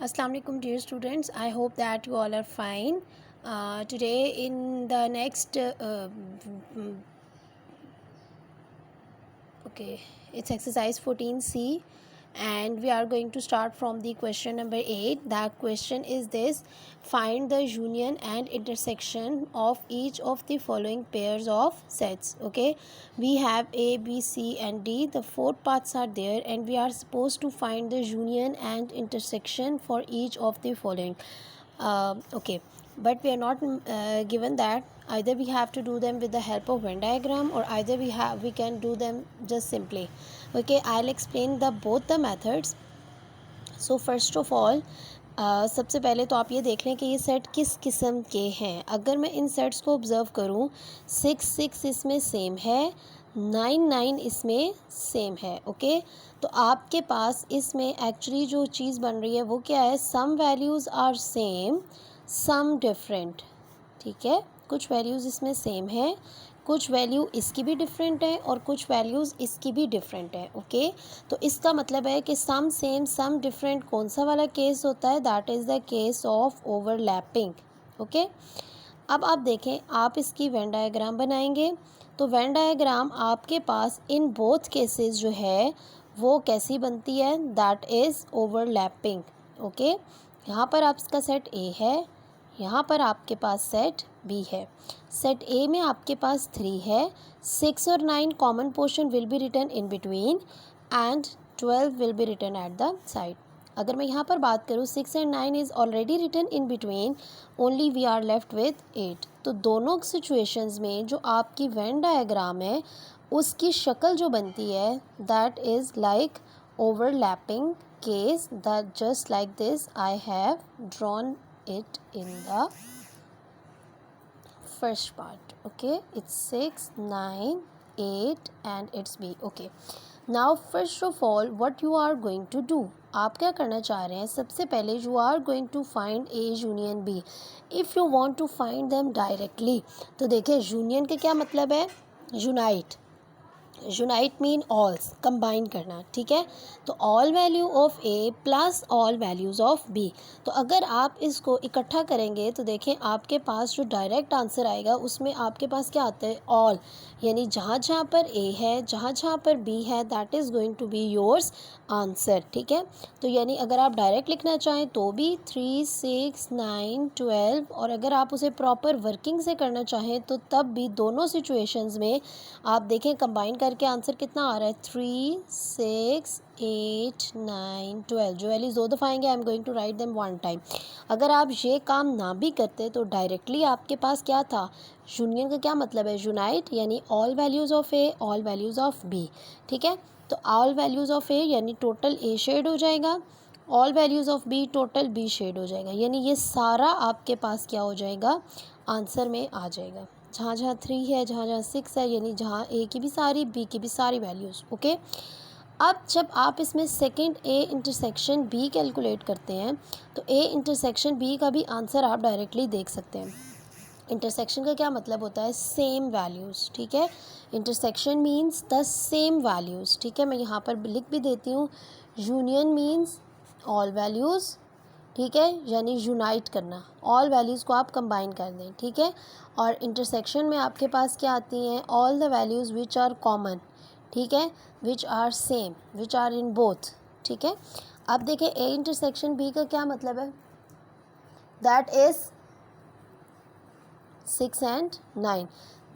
Assalamu alaikum dear students. I hope that you all are fine. Today in the next okay, it's exercise 14C and we are going to start from the question number 8. That question is this: find the union and intersection of each of the following pairs of sets. Okay, we have A, B, C and D. The four paths are there and we are supposed to find the union and intersection for each of the following. Okay, but we are not given that. Either we have to do them with the help of Venn diagram or either we can do them just simply. Okay, I'll explain the both the methods. So first of all, सबसे पहले तो आप ये देख लें कि ये set किस किस्म के हैं. अगर मैं इन सेट्स को ऑब्ज़र्व करूँ, 6 इसमें सेम है, 9 इसमें सेम है. ओके, तो आपके पास इसमें एक्चुअली जो चीज़ बन रही है वो क्या है? Some values are same, some different. ठीक है, कुछ वैल्यूज़ इसमें सेम है, कुछ वैल्यू इसकी भी डिफरेंट है और कुछ वैल्यूज़ इसकी भी डिफरेंट है. ओके, तो इसका मतलब है कि सम सेम सम डिफरेंट कौन सा वाला केस होता है? That is the case of overlapping. Okay, अब आप देखें, आप इसकी वेन डायग्राम बनाएंगे तो वेन डायग्राम आपके पास इन बोथ केसेस जो है वो कैसी बनती है? That is overlapping. ओके, यहाँ पर आपका सेट ए है, यहाँ पर आपके पास सेट बी है. सेट ए में आपके पास 3 है, 6 और 9 common portion will be written in between and 12 will be written at the side. अगर मैं यहाँ पर बात करूँ, 6 and 9 is already written in between, only we are left with 8. तो दोनों सिचुएशंस में जो आपकी वेन डायग्राम है उसकी शक्ल जो बनती है that is like overlapping case. That just like this I have drawn it in the first part. Okay, it's 6, 9, 8 and it's B. Okay, now first of all what you are going to do, आप क्या करना चाह रहे हैं? सबसे पहले you are going to find A union B. if you want to find them directly, तो देखिए union का क्या मतलब है? unite. यूनाइट मीन ऑल्स, कंबाइन करना. ठीक है, तो all value of A plus all values of B. तो अगर आप इसको इकट्ठा करेंगे तो देखें आपके पास जो डायरेक्ट आंसर आएगा उसमें आपके पास क्या आता है? ऑल. यानी जहाँ जहाँ पर ए है, जहाँ जहाँ पर बी है, that is going to be yours answer. ठीक है, तो यानी अगर आप डायरेक्ट लिखना चाहें तो भी 3, 6, 9, 12, और अगर आप उसे प्रॉपर वर्किंग से करना चाहें तो तब भी दोनों सिचुएशंस में आप देखें कंबाइन करके आंसर कितना आ रहा है? 3, 6, 8, 9, 12. जो वैल्यूज़ 2 दफ़ा आएंगे I am going to write them 1 time. अगर आप ये काम ना भी करते तो डायरेक्टली आपके पास क्या था? यूनियन का क्या मतलब है? यूनाइट, यानी all values of A, all values of B. ठीक है, तो ऑल वैल्यूज़ ऑफ ए यानी टोटल ए शेड हो जाएगा, all values of B total B shade हो जाएगा. यानी ये सारा आपके पास क्या हो जाएगा? आंसर में आ जाएगा. जहाँ जहाँ 3 है, जहाँ जहाँ 6 है, यानी जहाँ ए की भी सारी, बी की भी सारी वैल्यूज़. ओके, अब जब आप इसमें second A intersection B calculate करते हैं तो ए इंटरसेक्शन बी का भी आंसर आप डायरेक्टली देख सकते हैं. इंटरसेक्शन का क्या मतलब होता है? Same values. ठीक है, intersection means the same values. ठीक है, मैं यहाँ पर लिख भी देती हूँ, यूनियन मीन्स ऑल वैल्यूज़. ठीक है, यानी यूनाइट करना, ऑल वैल्यूज़ को आप कंबाइन कर दें. ठीक है, और इंटरसेक्शन में आपके पास क्या आती हैं? All the values which are common. ठीक है, which are same, which are in both. ठीक है, अब देखें ए इंटरसेक्शन बी का क्या मतलब है? That is 6 and 9.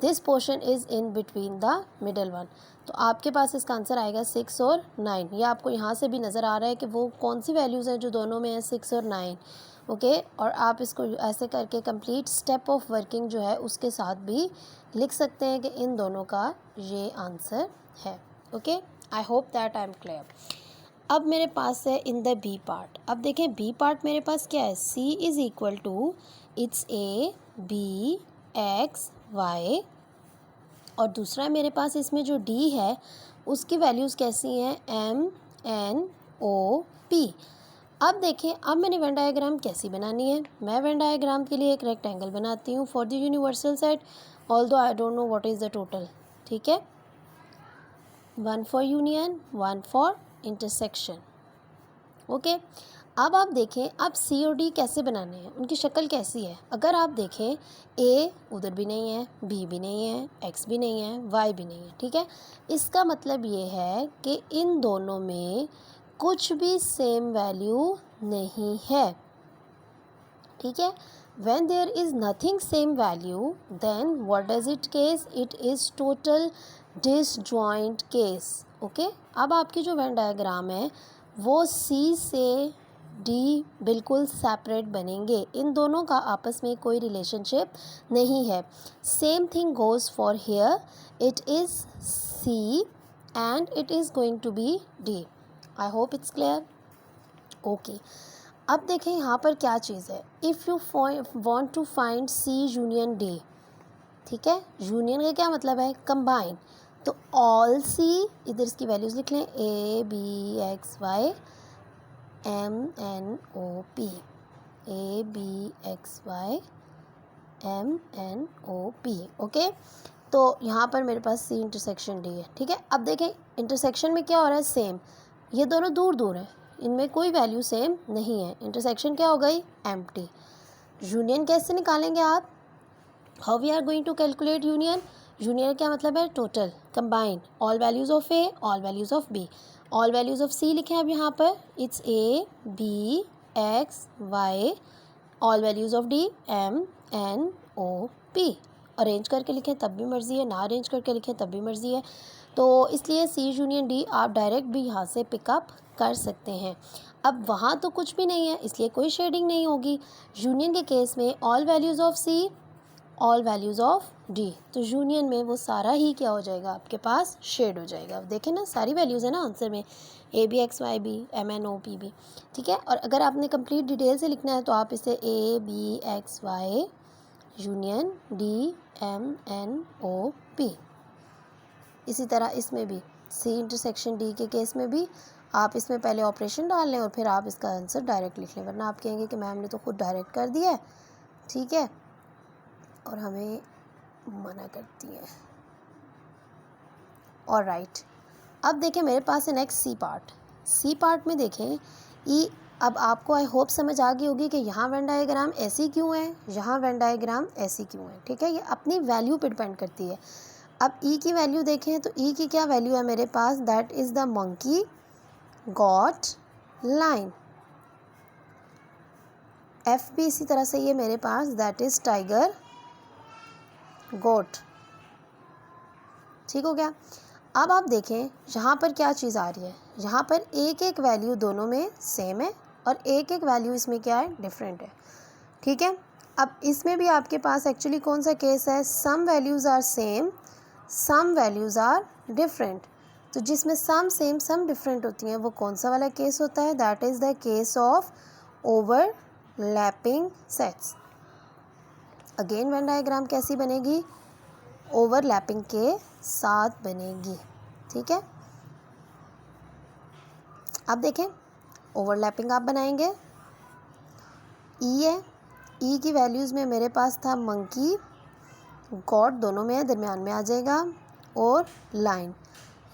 This portion is in between the middle one. तो आपके पास इसका आंसर आएगा 6 और 9. ये आपको यहाँ से भी नज़र आ रहा है कि वो कौन सी वैल्यूज़ हैं जो दोनों में है, 6 और 9. ओके, और आप इसको ऐसे करके कंप्लीट स्टेप ऑफ वर्किंग जो है उसके साथ भी लिख सकते हैं कि इन दोनों का ये आंसर है. Okay, I hope that I am clear. अब मेरे पास है इन द बी पार्ट. अब देखें बी पार्ट मेरे पास क्या है? C is equal to it's A B X Y, और दूसरा मेरे पास इसमें जो डी है उसकी वैल्यूज़ कैसी हैं? M N O P. अब देखें, अब मैंने वेन डायग्राम कैसी बनानी है? मैं वेन डायग्राम के लिए एक रेक्टेंगल बनाती हूँ for the universal set, although I don't know what is the total. ठीक है, 1 for union, 1 for intersection. Okay. अब आप देखें अब सी और डी कैसे बनाने हैं, उनकी शक्ल कैसी है। अगर आप देखें ए उधर भी नहीं है, बी भी नहीं है, एक्स भी नहीं है, वाई भी नहीं है, ठीक है। इसका मतलब ये है कि इन दोनों में कुछ भी सेम वैल्यू नहीं है, ठीक है। when there is nothing same value then what does it case, it is total disjoint case, okay. अब आपकी जो वेन डायग्राम है वो सी से डी बिल्कुल सेपरेट बनेंगे, इन दोनों का आपस में कोई रिलेशनशिप नहीं है। Same thing goes for here, it is C and it is going to be D. I hope it's clear, okay. अब देखें यहाँ पर क्या चीज़ है, if you want to find C union D, ठीक है। यूनियन का क्या मतलब है, कंबाइन। तो ऑल सी, इधर इसकी वैल्यूज़ लिख लें, A B X Y M N O P, A B X Y M N O P, okay. तो यहाँ पर मेरे पास सी इंटरसेक्शन डी है, ठीक है। अब देखें इंटरसेक्शन में क्या हो रहा है, सेम, ये दोनों दूर दूर हैं, इनमें कोई वैल्यू सेम नहीं है, इंटरसेक्शन क्या हो गई, एम्प्टी। यूनियन कैसे निकालेंगे आप, how we are going to calculate union. Union क्या मतलब है, total, combine, all values of A, all values of B, all values of C लिखें अब यहाँ पर, it's A B X Y, all values of D M N O P. Arrange करके लिखें तब भी मर्ज़ी है, ना अरेंज करके लिखें तब भी मर्ज़ी है। तो इसलिए सी यूनियन डी आप डायरेक्ट भी यहाँ से पिकअप कर सकते हैं। अब वहाँ तो कुछ भी नहीं है इसलिए कोई शेडिंग नहीं होगी। यूनियन के केस में all values of C, all values of D, तो यूनियन में वो सारा ही क्या हो जाएगा, आपके पास शेड हो जाएगा। अब देखें ना, सारी वैल्यूज़ है ना आंसर में, A B X Y B M N O P B, ठीक है। और अगर आपने कंप्लीट डिटेल से लिखना है तो आप इसे A B X Y union D M N O P. इसी तरह इसमें भी सी इंटरसेक्शन डी के केस में भी आप इसमें पहले ऑपरेशन डाल लें और फिर आप इसका आंसर डायरेक्ट लिख लें, वरना आप कहेंगे कि मैम ने तो खुद डायरेक्ट कर दिया है, ठीक है, और हमें मना करती है। और राइट, अब देखें मेरे पास है next C part. C part में देखें ई, अब आपको आई होप समझ आ गई होगी कि यहाँ वेन डायग्राम ऐसी क्यों है, यहाँ वेन डायग्राम ऐसी क्यों है, ठीक है। ये अपनी वैल्यू पर डिपेंड करती है। अब ई की वैल्यू देखें तो ई की क्या वैल्यू है मेरे पास, that is the monkey goat lion. F भी इसी तरह से ये मेरे पास, दैट इज़ टाइगर गोट, ठीक हो गया। अब आप देखें यहाँ पर क्या चीज़ आ रही है, यहाँ पर एक एक वैल्यू दोनों में सेम है और एक एक वैल्यू इसमें क्या है, डिफरेंट है, ठीक है। अब इसमें भी आपके पास एक्चुअली कौन सा केस है, some values are same some values are different. तो जिसमें सम सेम सम डिफरेंट होती हैं वो कौन सा वाला केस होता है, that is the case of overlapping sets. Again Venn diagram कैसी बनेगी, ओवरलैपिंग के साथ बनेगी, ठीक है। अब देखें ओवरलैपिंग आप बनाएंगे, ई है, ई की वैल्यूज़ में मेरे पास था मंकी गॉड, दोनों में है, दरमियान में आ जाएगा, और लाइन।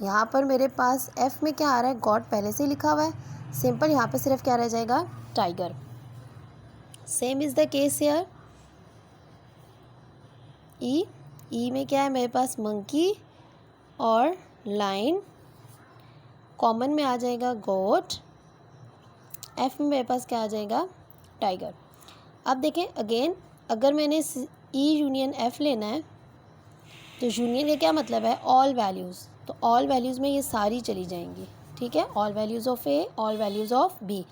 यहाँ पर मेरे पास एफ में क्या आ रहा है, गॉड पहले से ही लिखा हुआ है, सिंपल यहाँ पर सिर्फ क्या रह जाएगा, tiger. Same is the case here, E में क्या है मेरे पास, मंकी और लाइन, कॉमन में आ जाएगा गोट, एफ में मेरे पास क्या आ जाएगा, टाइगर। अब देखें अगेन, अगर मैंने ई यूनियन एफ लेना है तो यूनियन का क्या मतलब है, ऑल वैल्यूज़, तो ऑल वैल्यूज़ में ये सारी चली जाएंगी, ठीक है। All values of A, all values of B,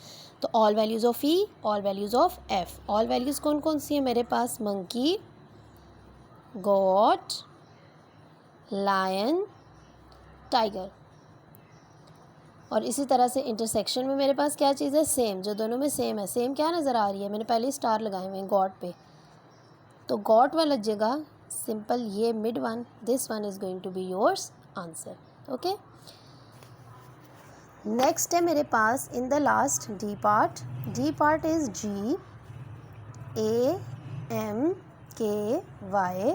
तो all values of E, all values of F. All values कौन कौन सी है मेरे पास, मंकी गॉट लायन टाइगर। और इसी तरह से इंटरसेक्शन में मेरे पास क्या चीज़ है, सेम, जो दोनों में सेम है। सेम क्या नज़र आ रही है, मैंने पहले स्टार लगाए हुए हैं गॉड पे, तो गॉड वाला जगह सिंपल ये mid one, this one is going to be yours answer, okay. Next है मेरे पास in the last D part. D part is G A M K Y,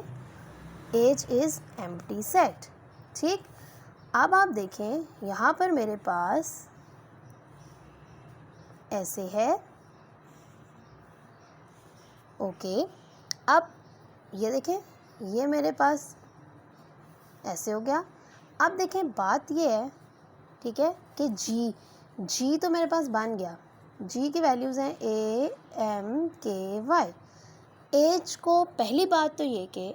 as is empty set, ठीक। अब आप देखें यहाँ पर मेरे पास ऐसे है। ओके, अब ये देखें, ये मेरे पास ऐसे हो गया। अब देखें बात ये है, ठीक है, कि जी तो मेरे पास बन गया। जी की वैल्यूज़ हैं AMKY। एज को पहली बात तो ये कि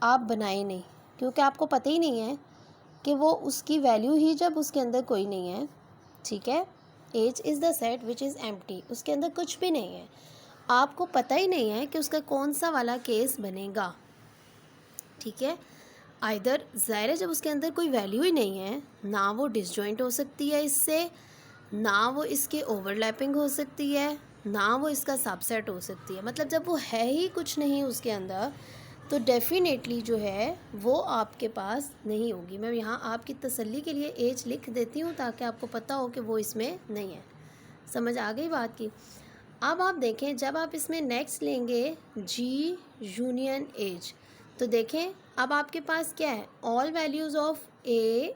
आप बनाए नहीं, क्योंकि आपको पता ही नहीं है कि वो उसकी वैल्यू ही जब उसके अंदर कोई नहीं है, ठीक है। एज is the set which is empty, उसके अंदर कुछ भी नहीं है, आपको पता ही नहीं है कि उसका कौन सा वाला केस बनेगा, ठीक है। आइदर ज़ाहिर है जब उसके अंदर कोई वैल्यू ही नहीं है, ना वो डिसजॉइंट हो सकती है इससे, ना वो इसके ओवरलैपिंग हो सकती है, ना वो इसका सबसेट हो सकती है। मतलब जब वो है ही कुछ नहीं उसके अंदर, तो डेफिनेटली जो है वो आपके पास नहीं होगी। मैं यहाँ आपकी तसल्ली के लिए एज लिख देती हूँ ताकि आपको पता हो कि वो इसमें नहीं है। समझ आ गई बात की। अब आप देखें, जब आप इसमें नेक्स्ट लेंगे जी यूनियन एज, तो देखें अब आपके पास क्या है, ऑल वैल्यूज़ ऑफ AMKY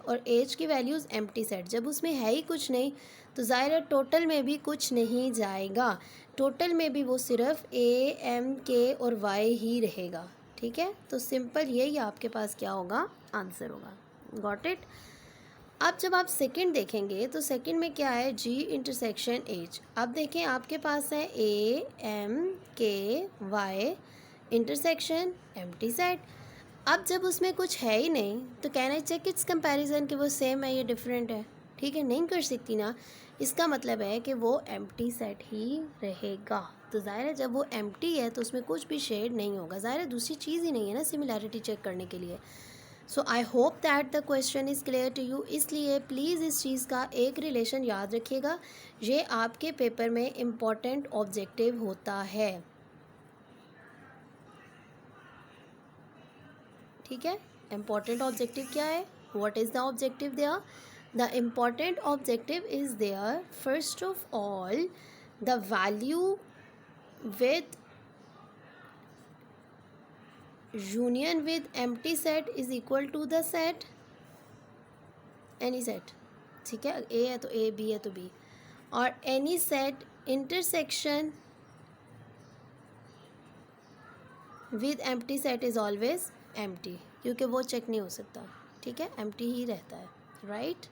और एज की वैल्यूज़ एम्प्टी सेट। जब उसमें है ही कुछ नहीं तो ज़ाहिर है टोटल में भी कुछ नहीं जाएगा, टोटल में भी वो सिर्फ AMK और Y ही रहेगा, ठीक है। तो सिंपल यही आपके पास क्या होगा, आंसर होगा। Got it. अब जब आप सेकंड देखेंगे तो सेकंड में क्या है, जी इंटरसेक्शन एच। अब देखें आपके पास है AMKY इंटरसेक्शन एम्प्टी सेट। अब जब उसमें कुछ है ही नहीं तो कहना है चेक इट्स कंपैरिजन कि वो सेम है या डिफरेंट है, ठीक है, नहीं कर सकती ना। इसका मतलब है कि वो एम्प्टी सेट ही रहेगा। तो ज़ाहिर है जब वो एम्प्टी है तो उसमें कुछ भी शेड नहीं होगा, ज़ाहिर है दूसरी चीज़ ही नहीं है ना सिमिलैरिटी चेक करने के लिए। So I hope that the question is clear to you. इसलिए प्लीज़ इस चीज़ का एक रिलेशन याद रखिएगा, ये आपके पेपर में इम्पॉर्टेंट ऑब्जेक्टिव होता है, ठीक है। इम्पॉर्टेंट ऑब्जेक्टिव क्या है, what is the objective there? The important objective is there first of all the value with union with empty set is equal to the set any set, ठीक है, A है तो A, B है तो B, और any set intersection with empty set is always empty, क्योंकि वो check नहीं हो सकता, ठीक है, empty ही रहता है, राइट।